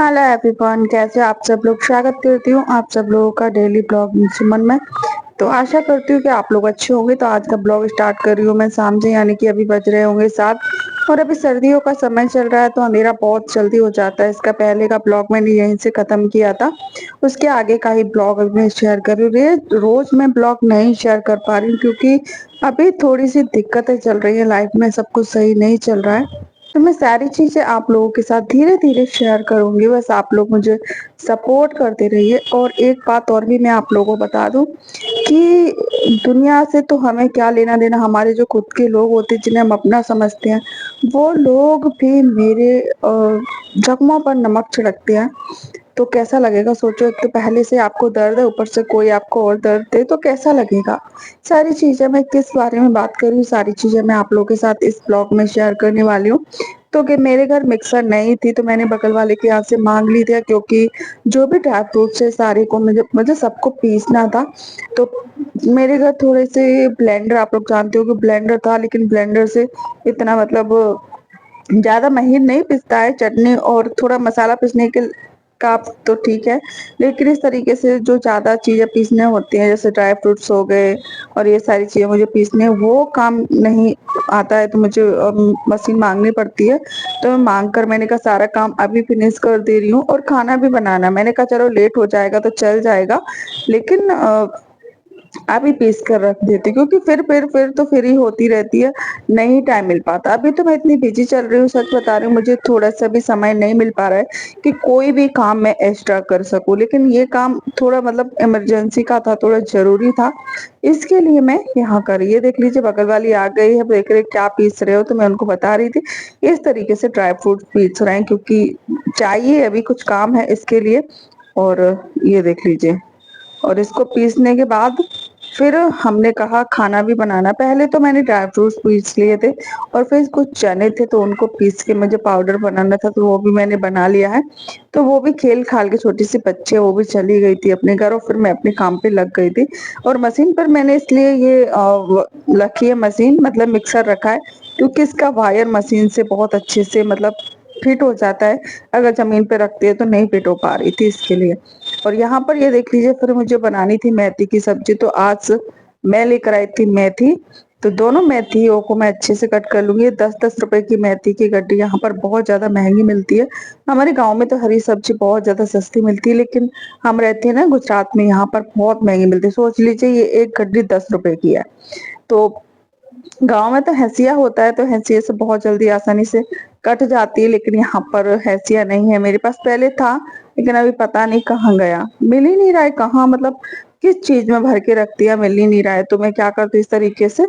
Hello everyone, कैसे हो आप सब लोग। स्वागत करती हूँ आप सब लोगों का डेली ब्लॉग सुमन में। तो आशा करती हूँ कि आप लोग अच्छे होंगे। तो आज का ब्लॉग स्टार्ट कर रही हूँ मैं शाम से, यानी कि अभी बज रहे होंगे 7। और अभी सर्दियों का समय चल रहा है तो अंधेरा बहुत जल्दी हो जाता है। इसका पहले का ब्लॉग मैंने यहीं से खत्म किया था, उसके आगे का ही ब्लॉग अभी मैं शेयर कर रही हूँ। रोज मैं ब्लॉग नहीं शेयर कर पा रही हूँ क्योंकि अभी थोड़ी सी दिक्कतें चल रही है लाइफ में, सब कुछ सही नहीं चल रहा है। तो मैं सारी चीजें आप लोगों के साथ धीरे धीरे शेयर करूंगी, बस आप लोग मुझे सपोर्ट करते रहिए। और एक बात और भी मैं आप लोगों को बता दूं कि दुनिया से तो हमें क्या लेना देना, हमारे जो खुद के लोग होते हैं जिन्हें हम अपना समझते हैं, वो लोग भी मेरे जख्मों पर नमक छिड़कते हैं। तो कैसा लगेगा सोचो, एक तो पहले से आपको दर्द है, ऊपर से कोई आपको और दर्द दे तो कैसा लगेगा। सारी चीजें मैं किस बारे में बात कर रही हूँ, सारी चीजें मैं आप लोगों के साथ इस ब्लॉग में शेयर करने वाली हूँ। तो कि मेरे घर मिक्सर नहीं थी तो मैंने बगल वाले के यहाँ से मांग ली थी, क्योंकि जो भी ड्राई फ्रूट्स है सारे को मुझे मुझे सबको पीसना था। तो मेरे घर थोड़े से ब्लेंडर, आप लोग जानते हो कि ब्लेंडर था, लेकिन ब्लेंडर से इतना मतलब ज्यादा महीन नहीं पिसता है। चटनी और थोड़ा मसाला पीसने के का तो ठीक है, लेकिन इस तरीके से जो ज्यादा चीजें पीसने होती हैं, जैसे ड्राई फ्रूट्स हो गए और ये सारी चीजें मुझे पीसने, वो काम नहीं आता है। तो मुझे मशीन मांगनी पड़ती है। तो मैं मांग कर मैंने कहा सारा काम अभी फिनिश कर दे रही हूँ। और खाना भी बनाना, मैंने कहा चलो लेट हो जाएगा तो चल जाएगा, लेकिन अभी पीस कर रख देती, क्योंकि फिर तो फ्री होती रहती है, नहीं टाइम मिल पाता। अभी तो मैं इतनी बिजी चल रही हूँ, सच बता रही हूँ, मुझे थोड़ा सा भी समय नहीं मिल पा रहा है कि कोई भी काम मैं एक्स्ट्रा कर सकूं। लेकिन ये काम थोड़ा मतलब इमरजेंसी का था, थोड़ा जरूरी था, इसके लिए मैं यहाँ कर। ये देख लीजिए बगल वाली आ गई है, देख रहे क्या पीस रहे हो, तो मैं उनको बता रही थी इस तरीके से ड्राई फ्रूट पीस रहे हैं, क्योंकि चाहिए, अभी कुछ काम है इसके लिए। और ये देख लीजिए, और इसको पीसने के बाद फिर हमने कहा खाना भी बनाना। पहले तो मैंने ड्राई फ्रूट्स पीस लिए थे, और फिर कुछ चने थे तो उनको पीस के मुझे पाउडर बनाना था, तो वो भी मैंने बना लिया है। तो वो भी खेल खाल के, छोटी सी बच्चे, वो भी चली गई थी अपने घर, और फिर मैं अपने काम पे लग गई थी। और मशीन पर मैंने इसलिए ये रखी है मशीन, मतलब मिक्सर रखा है, क्योंकि इसका वायर मशीन से बहुत अच्छे से मतलब फिट हो जाता है। अगर जमीन पे रखते हैं तो नहीं फिट हो पा रही थी, इसके लिए। और यहाँ पर ये देख लीजिए, फिर मुझे बनानी थी मेथी की सब्जी, तो आज मैं लेकर आई थी मेथी। तो दोनों मेथियों को मैं अच्छे से कट कर लूंगी। 10-10 रुपए की मेथी की गड्डी यहाँ पर बहुत ज्यादा महंगी मिलती है। हमारे गांव में तो हरी सब्जी बहुत ज्यादा सस्ती मिलती है, लेकिन हम रहते हैं ना गुजरात में, यहाँ पर बहुत महंगी मिलती है। सोच लीजिए ये एक गड्डी 10 रुपए की है। तो गांव में तो हैसिया होता है, तो हैसिया से बहुत जल्दी आसानी से कट जाती है, लेकिन यहाँ पर हैसिया नहीं है। मेरे पास पहले था, लेकिन अभी पता नहीं कहाँ गया, मिल ही नहीं रहा है कहाँ, मतलब किस चीज में भर के रख दिया, मिल ही नहीं रहा है। तो मैं क्या करती हूँ, इस तरीके से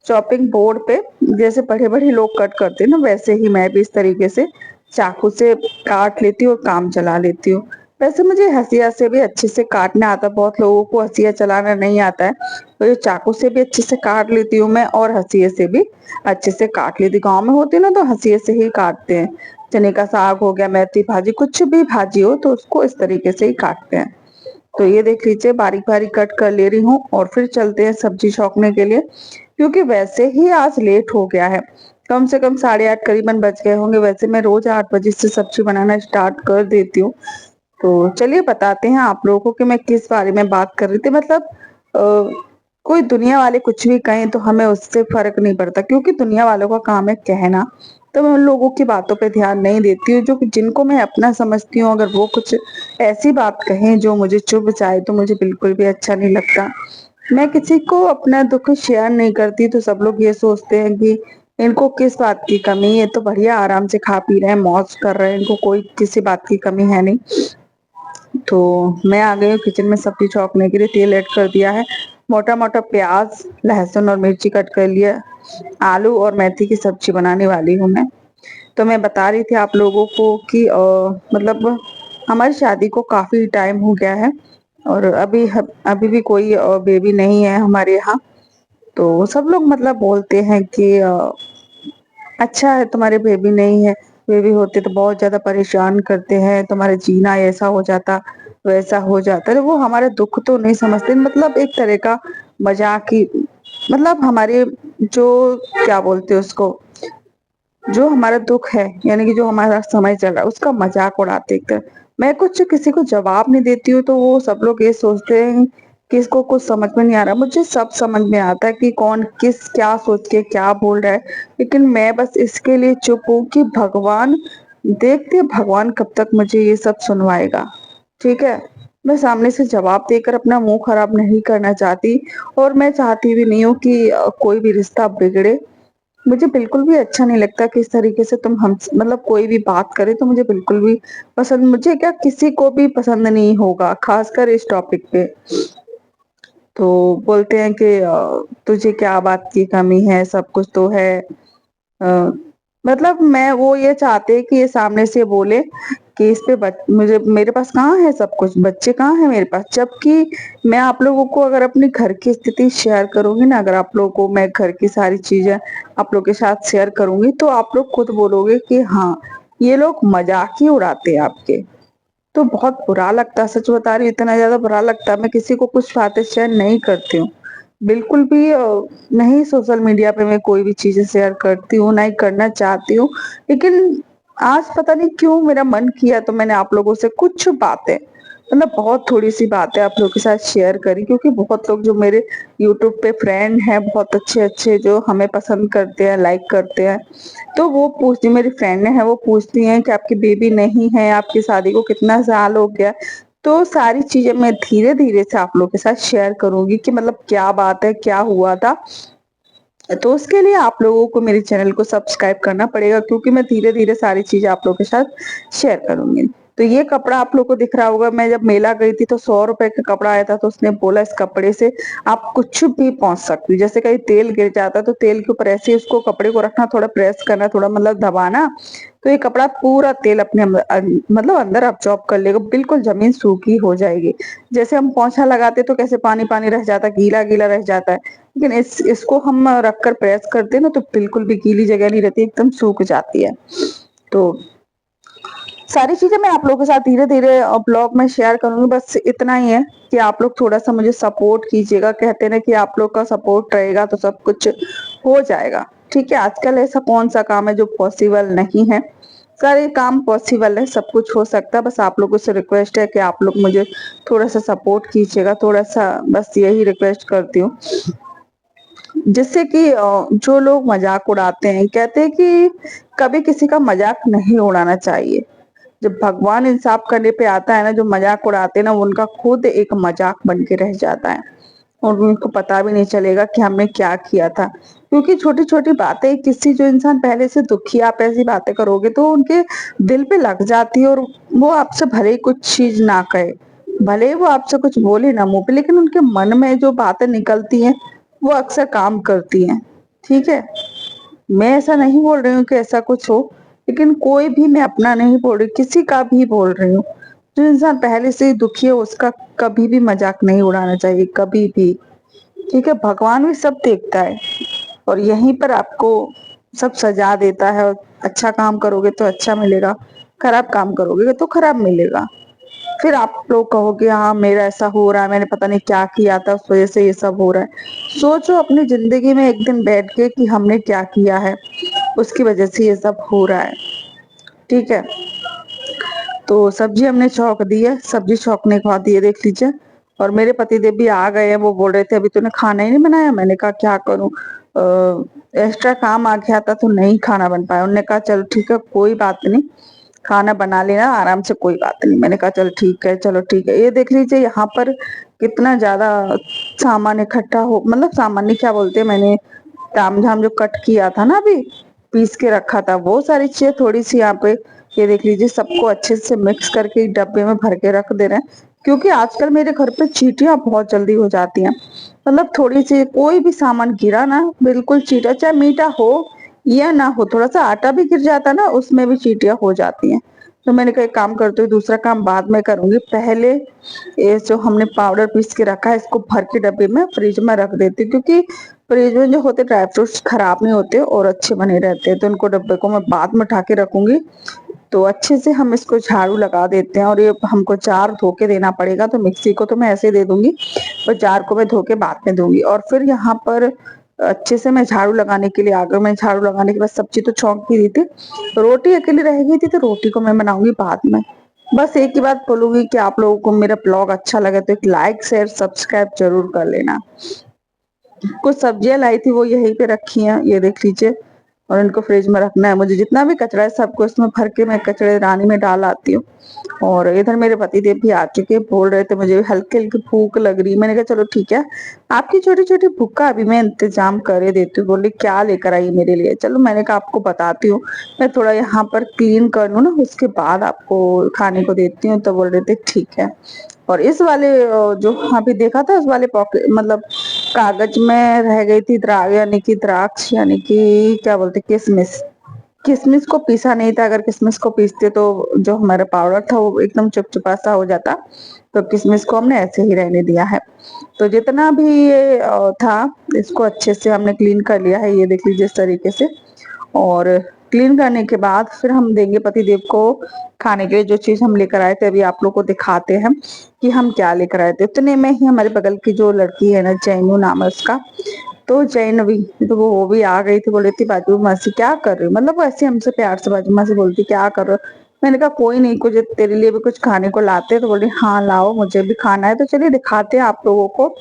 चॉपिंग बोर्ड पे, जैसे बड़े बड़े लोग कट करते हैं ना, वैसे ही मैं भी इस तरीके से चाकू से काट लेती हूँ और काम चला लेती हूँ। वैसे मुझे हंसिया से भी अच्छे से काटना आता है, बहुत लोगों को हंसिया चलाना नहीं आता है। तो ये चाकू से भी अच्छे से काट लेती हूँ मैं, और हंसिए से भी अच्छे से काट लेती हूँ। गाँव में होती है ना तो हंसिए से ही काटते हैं। चने का साग हो गया, मेथी भाजी, कुछ भी भाजी हो तो उसको इस तरीके से ही काटते हैं। तो ये देख लीजिए बारीक बारीक कट कर ले रही हूँ, और फिर चलते हैं सब्जी छौंकने के लिए, क्योंकि वैसे ही आज लेट हो गया है। कम से कम 8:30 करीबन बज गए होंगे। वैसे मैं रोज 8 बजे से सब्जी बनाना स्टार्ट कर देती हूँ। तो चलिए बताते हैं आप लोगों को कि मैं किस बारे में बात कर रही थी। मतलब कोई दुनिया वाले कुछ भी कहें तो हमें उससे फर्क नहीं पड़ता, क्योंकि दुनिया वालों का काम है कहना। तो मैं उन लोगों की बातों पे ध्यान नहीं देती हूँ, जो जिनको मैं अपना समझती हूँ। अगर वो कुछ ऐसी बात कहें जो मुझे चुभ जाए तो मुझे बिल्कुल भी अच्छा नहीं लगता। मैं किसी को अपना दुख शेयर नहीं करती, तो सब लोग ये सोचते हैं कि इनको किस बात की कमी है, तो बढ़िया आराम से खा पी रहे हैं, मौज कर रहे हैं, इनको कोई किसी बात की कमी है नहीं। तो मैं आ गई हूँ किचन में सब्जी छौंकने के लिए। तेल ऐड कर दिया है, मोटा मोटा प्याज, लहसुन और मिर्ची कट कर लिया। आलू और मेथी की सब्जी बनाने वाली हूँ मैं। तो मैं बता रही थी आप लोगों को कि मतलब हमारी शादी को काफी टाइम हो गया है, और अभी भी कोई बेबी नहीं है हमारे यहाँ। तो सब लोग मतलब बोलते हैं कि अच्छा है तुम्हारे बेबी नहीं है, बेबी होते तो बहुत ज्यादा परेशान करते हैं, तुम्हारे जीना ऐसा हो जाता, वैसा हो जाता। तो वो हमारा दुख तो नहीं समझते, मतलब एक तरह का मजाक ही, मतलब हमारे जो क्या बोलते हैं उसको, जो हमारा दुख है, यानी कि जो हमारा समय चल रहा है, उसका मजाक उड़ाते एक तरह। मैं कुछ किसी को जवाब नहीं देती हूँ तो वो सब लोग ये सोचते हैं कि इसको कुछ समझ में नहीं आ रहा। मुझे सब समझ में आता है कि कौन किस क्या सोच के क्या बोल रहा है, लेकिन मैं बस इसके लिए चुप हूँ कि भगवान देखते हैं, भगवान कब तक मुझे ये सब सुनवाएगा। ठीक है, मैं सामने से जवाब देकर अपना मुंह खराब नहीं करना चाहती, और मैं चाहती भी नहीं हूँ कि कोई भी रिश्ता बिगड़े। मुझे बिल्कुल भी अच्छा नहीं लगता कि इस तरीके से तुम हम मतलब कोई भी बात करे तो मुझे बिल्कुल भी पसंद, मुझे क्या किसी को भी पसंद नहीं होगा, खासकर इस टॉपिक पे। तो बोलते हैं कि तुझे क्या बात की कमी है, सब कुछ तो है। अ, मतलब मैं वो ये चाहते हैं कि ये सामने से बोले कि इस पे मुझे मेरे पास कहाँ है सब कुछ, बच्चे कहाँ है मेरे पास, जबकि मैं आप लोगों को अगर अपने घर की स्थिति शेयर करूंगी ना, अगर आप लोगों को मैं घर की सारी चीजें आप लोग के साथ शेयर करूंगी तो आप लोग खुद बोलोगे कि हाँ, ये लोग मजाक ही उड़ाते हैं आपके। तो बहुत बुरा लगता है, सच बता रही हूँ, इतना ज्यादा बुरा लगता है। मैं किसी को कुछ बातें शेयर नहीं करती हूँ, बिल्कुल भी नहीं सोशल मीडिया पे मैं कोई भी चीजें शेयर करती हूँ, ना ही करना चाहती हूँ। लेकिन आज पता नहीं क्यों मेरा मन किया तो मैंने आप लोगों से कुछ बातें, मतलब बहुत थोड़ी सी बातें आप लोगों के साथ शेयर करी, क्योंकि बहुत लोग जो मेरे यूट्यूब पे फ्रेंड हैं, बहुत अच्छे अच्छे, जो हमें पसंद करते हैं, लाइक करते हैं, तो वो पूछती, मेरी फ्रेंड है वो पूछती हैं कि आपकी बेबी नहीं है, आपकी शादी को कितना साल हो गया। तो सारी चीजें मैं धीरे धीरे से आप लोगों के साथ शेयर करूंगी कि मतलब क्या बात है, क्या हुआ था। तो उसके लिए आप लोगों को मेरे चैनल को सब्सक्राइब करना पड़ेगा, क्योंकि मैं धीरे धीरे सारी चीजें आप लोगों के साथ शेयर करूंगी। तो ये कपड़ा आप लोगों को दिख रहा होगा, मैं जब मेला गई थी तो 100 रुपए का कपड़ा आया था, तो उसने बोला इस कपड़े से आप कुछ भी पहुंच सकती हो। जैसे कहीं तेल गिर जाता है तो तेल के ऊपर ऐसे ही उसको कपड़े को रखना, थोड़ा प्रेस करना, थोड़ा मतलब दबाना, तो ये कपड़ा पूरा तेल अपने मतलब अंदर अब्जॉर्ब कर लेगा, बिल्कुल जमीन सूखी हो जाएगी। जैसे हम पोंछा लगाते तो कैसे पानी पानी रह जाता, गीला गीला रह जाता है, लेकिन इसको हम रखकर प्रेस करते हैं ना तो बिल्कुल भी गीली जगह नहीं रहती, एकदम सूख जाती है। तो सारी चीजें मैं आप लोगों के साथ धीरे धीरे ब्लॉग में शेयर करूंगी, बस इतना ही है कि आप लोग थोड़ा सा मुझे सपोर्ट कीजिएगा। कहते हैं ना कि आप लोग का सपोर्ट रहेगा तो सब कुछ हो जाएगा। ठीक है, आजकल ऐसा कौन सा काम है जो पॉसिबल नहीं है, सारे काम पॉसिबल है, सब कुछ हो सकता है। बस आप लोगों से रिक्वेस्ट है कि आप लोग मुझे थोड़ा सा सपोर्ट कीजिएगा, थोड़ा सा, बस यही रिक्वेस्ट करती हूँ। जिससे कि जो लोग मजाक उड़ाते हैं, कहते हैं कि कभी किसी का मजाक नहीं उड़ाना चाहिए। जब भगवान इंसाफ करने पे आता है ना, जो मजाक उड़ाते हैं ना, उनका खुद एक मजाक बन के रह जाता है, और उनको पता भी नहीं चलेगा कि हमने क्या किया था। क्योंकि छोटी छोटी बातें, किसी जो इंसान पहले से दुखी, आप ऐसी बातें करोगे तो उनके दिल पे लग जाती है, और वो आपसे भले ही कुछ चीज ना कहे, भले ही वो आपसे कुछ बोले ना मुंह पे, लेकिन उनके मन में जो बातें निकलती हैं वो अक्सर काम करती हैं। ठीक है, मैं ऐसा नहीं बोल रही हूँ कि ऐसा कुछ हो, लेकिन कोई भी, मैं अपना नहीं बोल रही, किसी का भी बोल रही हूँ, जो इंसान पहले से ही दुखी है उसका कभी भी मजाक नहीं उड़ाना चाहिए, कभी भी। ठीक है, भगवान भी सब देखता है, और यहीं पर आपको सब सजा देता है। अच्छा काम करोगे तो अच्छा मिलेगा, खराब काम करोगे तो खराब मिलेगा। फिर आप लोग कहोगे हाँ मेरा ऐसा हो रहा है, मैंने पता नहीं क्या किया था उस वजह से ये सब हो रहा है। सोचो अपनी जिंदगी में एक दिन बैठ के कि हमने क्या किया है, उसकी वजह से ये सब हो रहा है। ठीक है, तो सब्जी हमने छौंक दी है, सब्जी छौंकने के बाद ये देख लीजिए, और मेरे पतिदेव भी आ गए हैं। वो बोल रहे थे अभी तूने खाना ही नहीं बनाया, मैंने कहा क्या करूं, एक्स्ट्रा काम आ गया था तो नहीं खाना बन पाया। उन्होंने कहा चलो ठीक है कोई बात नहीं, खाना बना लेना आराम से, कोई बात नहीं। मैंने कहा चल ठीक है, चलो ठीक है। ये देख लीजिए यहाँ पर कितना ज्यादा सामान इकट्ठा हो, मतलब सामान नहीं, क्या बोलते हैं, मैंने ताम झाम जो कट किया था ना अभी, पीस के रखा था, वो सारी चीजें थोड़ी सी यहाँ पे, ये देख लीजिए, सबको अच्छे से मिक्स करके एक डब्बे में भर के रख दे रहे हैं। क्योंकि आजकल मेरे घर पे चींटियां बहुत जल्दी हो जाती हैं, मतलब थोड़ी सी कोई भी सामान गिरा ना, बिल्कुल चींटा, चाहे मीठा हो या ना हो, थोड़ा सा आटा भी गिर जाता ना उसमें भी चींटियां हो जाती हैं। तो मैंने कहा एक काम करते हुए दूसरा काम बाद में करूंगी, पहले ये जो हमने पाउडर पीस के रखा है इसको भर के डब्बे में फ्रिज में रख देती हूँ, क्योंकि फ्रिज में जो होते ड्राई फ्रूट्स खराब नहीं होते और अच्छे बने रहते हैं। तो उनको डब्बे को मैं बाद में उठा के रखूंगी। तो अच्छे से हम इसको झाड़ू लगा देते हैं, और ये हमको जार धो के देना पड़ेगा, तो मिक्सी को तो मैं ऐसे दे दूंगी, और जार को मैं धो के बाद में दूंगी। और फिर यहाँ पर अच्छे से मैं झाड़ू लगाने के लिए आ गई। मैं झाड़ू लगाने के बाद सब्जी तो छौंक भी दी थी, रोटी अकेली रह गई थी तो रोटी को मैं बनाऊंगी बाद में। बस एक ही बात बोलूंगी कि आप लोगों को मेरा ब्लॉग अच्छा लगे तो एक लाइक शेयर सब्सक्राइब जरूर कर लेना। कुछ सब्जियां लाई थी वो यहीं पे रखी हैं, ये देख लीजिए, और इनको फ्रिज में रखना है। मुझे जितना भी कचरा है सबको इसमें भर के मैं कचरे रानी में डाल आती हूँ। और इधर मेरे पति देव भी आ चुके, बोल रहे थे मुझे हल्की हल्की भूख लग रही। मैंने कहा चलो ठीक है, आपकी छोटी छोटी भूख का अभी मैं इंतजाम कर देती हूँ। बोले क्या लेकर आई मेरे लिए? चलो मैंने कहा आपको बताती हूँ, मैं थोड़ा यहाँ पर क्लीन कर लूँ ना, उसके बाद आपको खाने को देती हूँ। तो बोल रहे थे ठीक है। और इस वाले जो अभी देखा था, उस वाले पॉकेट मतलब कागज में रह गई थी यानी कि द्राक्ष, यानी कि क्या बोलते किशमिश। किशमिश को पीसा नहीं था, अगर किशमिश को पीसते तो जो हमारा पाउडर था वो एकदम चुपचुपा सा हो जाता। तो किशमिश को हमने ऐसे ही रहने दिया है। तो जितना भी ये था, इसको अच्छे से हमने क्लीन कर लिया है, ये देख लीजिए इस तरीके से। और क्लीन करने के बाद फिर हम देंगे पति देव को खाने के लिए जो चीज हम लेकर आए थे। अभी आप लोग को दिखाते हैं कि हम क्या लेकर आए थे। इतने में ही हमारे बगल की जो लड़की है ना, जैनू नाम है उसका, तो जैनवी, तो वो भी आ गई थी। बोल रही थी बाजू मासी क्या कर रही हो, मतलब वो ऐसे हमसे प्यार से बाजू मासी बोलती क्या कर रहे हो। मैंने कहा कोई नहीं, कुछ तेरे लिए भी कुछ खाने को लाते हैं। तो बोल रही हाँ लाओ, मुझे भी खाना है। तो चलिए दिखाते हैं आप लोगों को।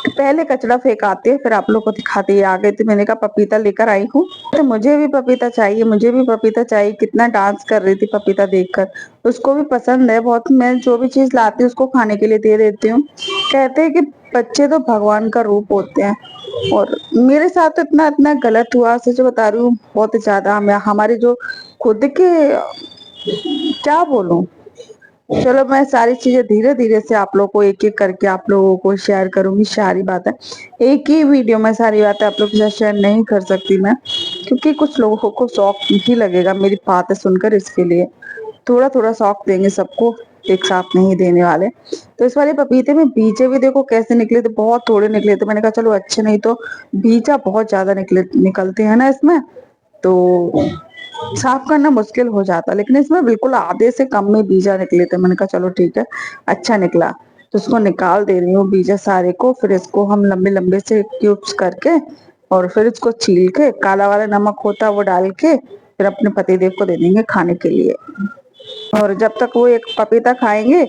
पहले कचरा फेंक आते हैं फिर आप लोग को दिखाते। ही आ गए थे, मैंने कहा पपीता लेकर आई हूँ, तो मुझे भी पपीता चाहिए, मुझे भी पपीता चाहिए। कितना डांस कर रही थी पपीता देखकर, उसको भी पसंद है बहुत। मैं जो भी चीज लाती हूँ उसको खाने के लिए दे देती हूँ। कहते हैं कि बच्चे तो भगवान का रूप होते हैं, और मेरे साथ तो इतना इतना गलत हुआ, सच बता रही हूँ, बहुत ज्यादा। हमारे जो खुद के, क्या बोलूं। चलो मैं सारी चीजें धीरे धीरे से आप लोगों को एक एक करके आप लोगों को शेयर करूंगी। सारी बातें एक ही वीडियो में, सारी बातें आप लोगों के साथ शेयर नहीं कर सकती मैं, क्योंकि कुछ लोगों को शौक ही लगेगा मेरी बातें सुनकर। इसके लिए थोड़ा थोड़ा शौक देंगे सबको, एक साथ नहीं देने वाले। तो इस वाले पपीते में बीजे भी देखो कैसे निकले थे, बहुत थोड़े निकले थे। मैंने कहा चलो अच्छे, नहीं तो बीजा बहुत ज्यादा निकलते हैं ना इसमें, तो साफ करना मुश्किल हो जाता। लेकिन इसमें बिल्कुल आधे से कम में बीजा निकले थे। मैंने कहा चलो ठीक है, अच्छा निकला। तो इसको निकाल दे रही हूँ बीजा सारे को। फिर इसको हम लंबे लंबे से क्यूब्स करके, और फिर इसको छील के, काला वाला नमक होता है वो डाल के, फिर अपने पतिदेव को दे देंगे खाने के लिए। और जब तक वो एक पपीता खाएंगे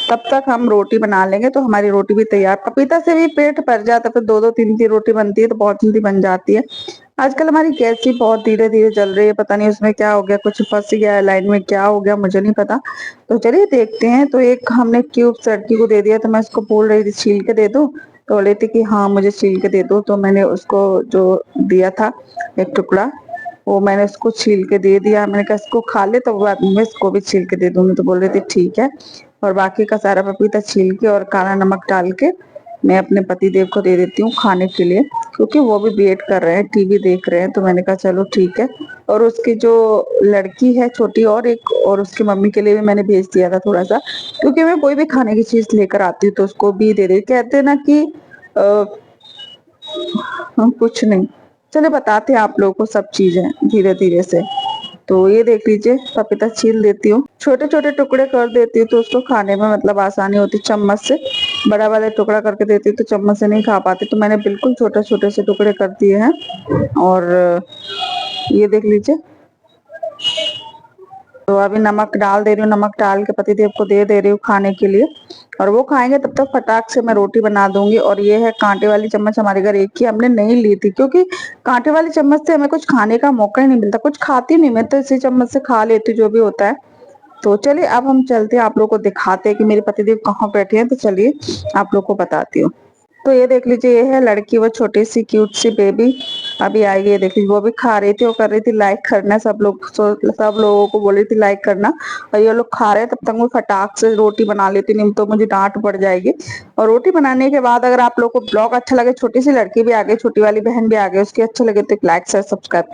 तब तक हम रोटी बना लेंगे, तो हमारी रोटी भी तैयार। पपीता से भी पेट भर जाता है, फिर दो दो तीन तीन रोटी बनती है तो बहुत जल्दी बन जाती है। आजकल हमारी गैस ही बहुत धीरे धीरे जल रही है, पता नहीं उसमें क्या हो गया, कुछ फंस गया है लाइन में, क्या हो गया मुझे नहीं पता। तो चलिए देखते हैं। तो एक हमने क्यूब लड़की को दे दिया, तो मैं उसको बोल रही थी छील के दे दो, तो बोली थी कि हाँ मुझे छील के दे दो। तो मैंने उसको जो दिया था एक टुकड़ा, वो मैंने उसको छील के दे दिया। मैंने कहा इसको खा ले, तो बाद में इसको भी छील के दे दूंगी। तो बोल रही थी ठीक है। और बाकी का सारा पपीता छील के और काला नमक डाल के मैं अपने पति देव को दे देती हूँ खाने के लिए, क्योंकि वो भी वेट कर रहे हैं, टीवी देख रहे हैं। तो मैंने कहा चलो ठीक है। और उसकी जो लड़की है छोटी, और एक और उसकी मम्मी के लिए भी मैंने भेज दिया था थोड़ा सा, क्योंकि मैं कोई भी खाने की चीज लेकर आती हूँ तो उसको भी दे देती। कहते हैं ना कि हम कुछ नहीं। चले बताते हैं आप लोगों को सब चीजें धीरे धीरे से। तो ये देख लीजिए, पपीता छील देती हूँ, छोटे छोटे टुकड़े कर देती हूँ, तो उसको खाने में मतलब आसानी होती। चम्मच से बड़ा वाला टुकड़ा करके देती हूँ तो चम्मच से नहीं खा पाती, तो मैंने बिल्कुल छोटे छोटे से टुकड़े कर दिए हैं। और ये देख लीजिए। तो अभी नमक डाल दे रही हूँ, नमक डाल के पतिदेव को दे रही हूँ खाने के लिए। और वो खाएंगे तब तक फटाक से मैं रोटी बना दूंगी। और ये है कांटे वाली चम्मच, हमारे घर एक ही हमने नहीं ली थी, क्योंकि कांटे वाली चम्मच से हमें कुछ खाने का मौका ही नहीं मिलता। कुछ खाती नहीं मैं, तो इसी चम्मच से खा लेती जो भी होता है। तो चलिए अब हम चलते हैं, आप लोग को दिखाते हैं कि मेरे पतिदेव कहाँ बैठे हैं। तो चलिए आप लोग को बताती हूँ। तो ये देख लीजिए, ये है लड़की, वो छोटी सी क्यूट सी बेबी अभी आई है। ये देख लीजिए, वो भी खा रही थी, वो कर रही थी लाइक करना, सब लोगों को बोल रही थी लाइक करना। और ये लोग खा रहे हैं, तब तक मैं फटाक से रोटी बना लेती, नहीं तो मुझे डांट पड़ जाएगी। और रोटी बनाने के बाद अगर आप लोग को ब्लॉग अच्छा लगे, छोटी सी लड़की भी आ गई, छोटी वाली बहन भी आ गई, उसकी अच्छा लगे तो एक लाइक शेयर सब्सक्राइब